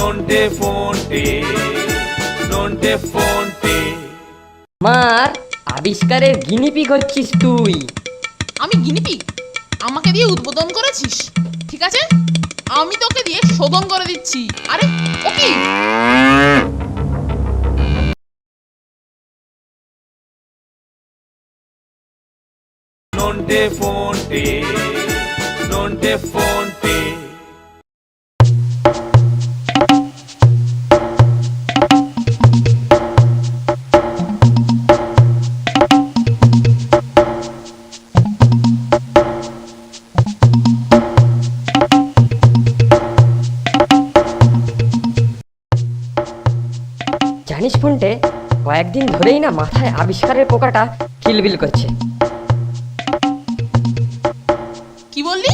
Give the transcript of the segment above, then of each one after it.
নন্টে ফোনটে, নন্টে ফোনটে। মার আবিষ্কারের গিনিপিগ হচ্ছিস তুই। আমি গিনিপিগ? আমাকে দিয়ে উদ্বোধন করেছিস, ঠিক আছে, আমি তোকে দিয়ে শোধন করে দিচ্ছি। আরে ও কি? নন্টে ফোনটে, নন্টে ফোনটে। জানিস ফোনটে, কয়েকদিন ধরেই না মাথায় আবিষ্কারের পোকাটা কিলবিল করছে। কি বললি?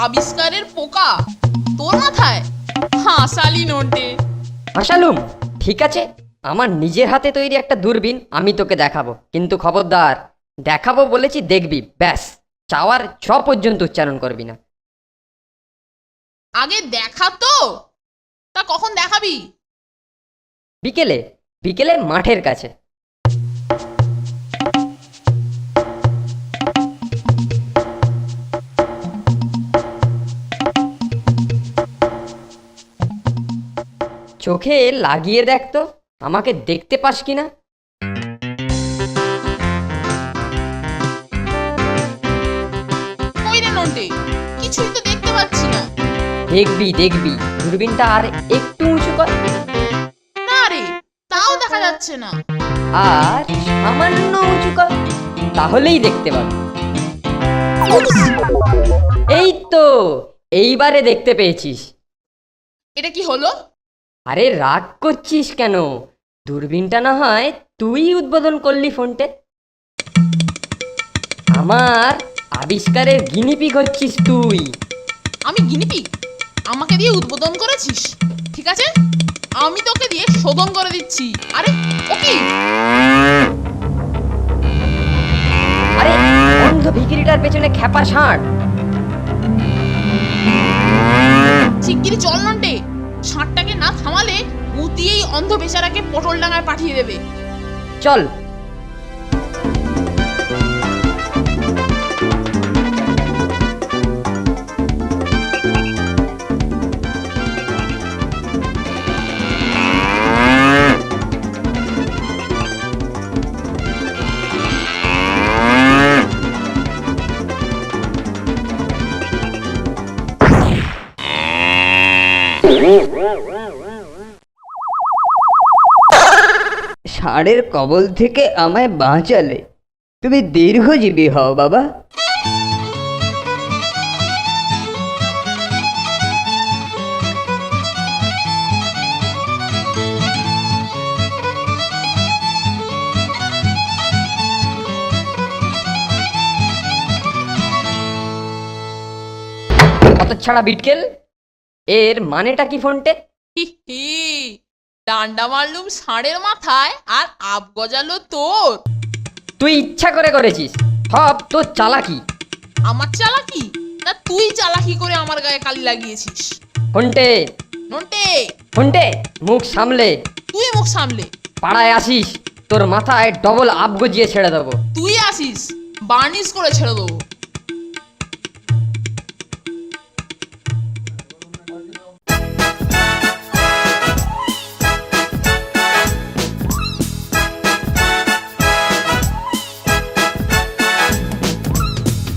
আবিষ্কারের পোকা তোর মাথায়? হাসালি নন্টে। হাসালুম, ঠিক আছে, আমার নিজের হাতে তৈরি একটা দূরবীন আমি তোকে দেখাবো, কিন্তু খবরদার, দেখাবো বলেছি দেখবি, ব্যাস, চাওয়ার ছ পর্যন্ত উচ্চারণ করবি না। আগে দেখা তো, তা কখন দেখাবি? বিকেলে, বিকেলে মাঠের কাছে। চোখে লাগিয়ে দেখ তো, আমাকে দেখতে পাস কিনা। কই রে নন্টে, কিছুই তো দেখতে পাচ্ছি না। দেখবি দেখবি, দূরবীনটা আর একটু উঁচু কর। না রে, তাও দেখা যাচ্ছে না। আর সামান্য উঁচু কর, তাহলেই দেখতে পাবি। এই তো, এইবারে দেখতে পেয়েছিস। এটা কি হলো? আরে রাগ করছিস কেন? দূরবীনটা না হয় তুই উদ্বোধন করলি ফোনটে। আমার আবিষ্কারের গিনিপিগ হচ্ছিস তুই। আমি গিনিপিগ? আমাকে দিয়ে উদ্বোধন করেছিস, ঠিক আছে, আমি তোকে দিয়ে শোধন করে দিচ্ছি। আরে ও কি? আরে অন্ধ ভিখিরিটার পেছনে খ্যাপা ষাঁড়। শিগগিরই চল নন্টে, ষাঁড়টাকে না থামালে উতিয়েই অন্ধ বেচারাকে পটল ডাঙায় পাঠিয়ে দেবে। চল। ষাঁড়ের কবল থেকে আমায় বাঁচালে, তুমি দীর্ঘজীবী হও বাবা। কত ছাড়া বিটকেল, এর মানেটা কি ফোনটে? হি হি, ডান্ডা মারলুম ষাঁড়ের মাথায় আর আপ গজালো তোর। তুই ইচ্ছা করে করেছিস, সব তোর চালাকি। আমার চালাকি? না তুই চালাকি করে আমার গায়ে কালি লাগিয়েছিস। ফোনটে, নন্টে, ফোনটে, মুখ সামলে। তুই মুখ সামলে। পাড়ায় আসিস, তোর মাথায় ডবল আপ গজিয়ে ছেড়ে দেবো। তুই আসিস, বার্নিশ করে ছেড়ে দেবো।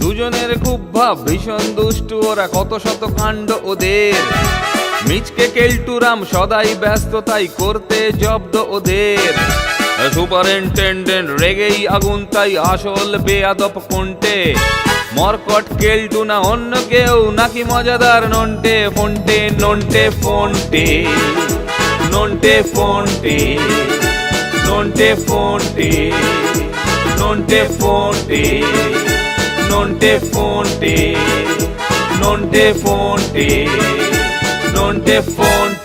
দুজনের খুব ভাব, ভীষণ দুষ্টু ওরা, কত শত কাণ্ড ওদের। মিচকে কেলটুরাম সদাই ব্যস্ত, তাই করতে জব্দ ওদের। সুপারিনটেন্ডেন্ট রেগেই আগুন, তাই আসল বেয়াদব কোনটে। মরকট কেলটু না অন্য কেউ, নাকি মজাদার নন্টে ফোনটে, নন্টে ফোনটে, নন্টে ফোনটে, নন্টে ফোনটে, নন্টে ফোনটে, নন্টে ফোনটে, নন্টে ফোনটে, নন্টে ফোনটে।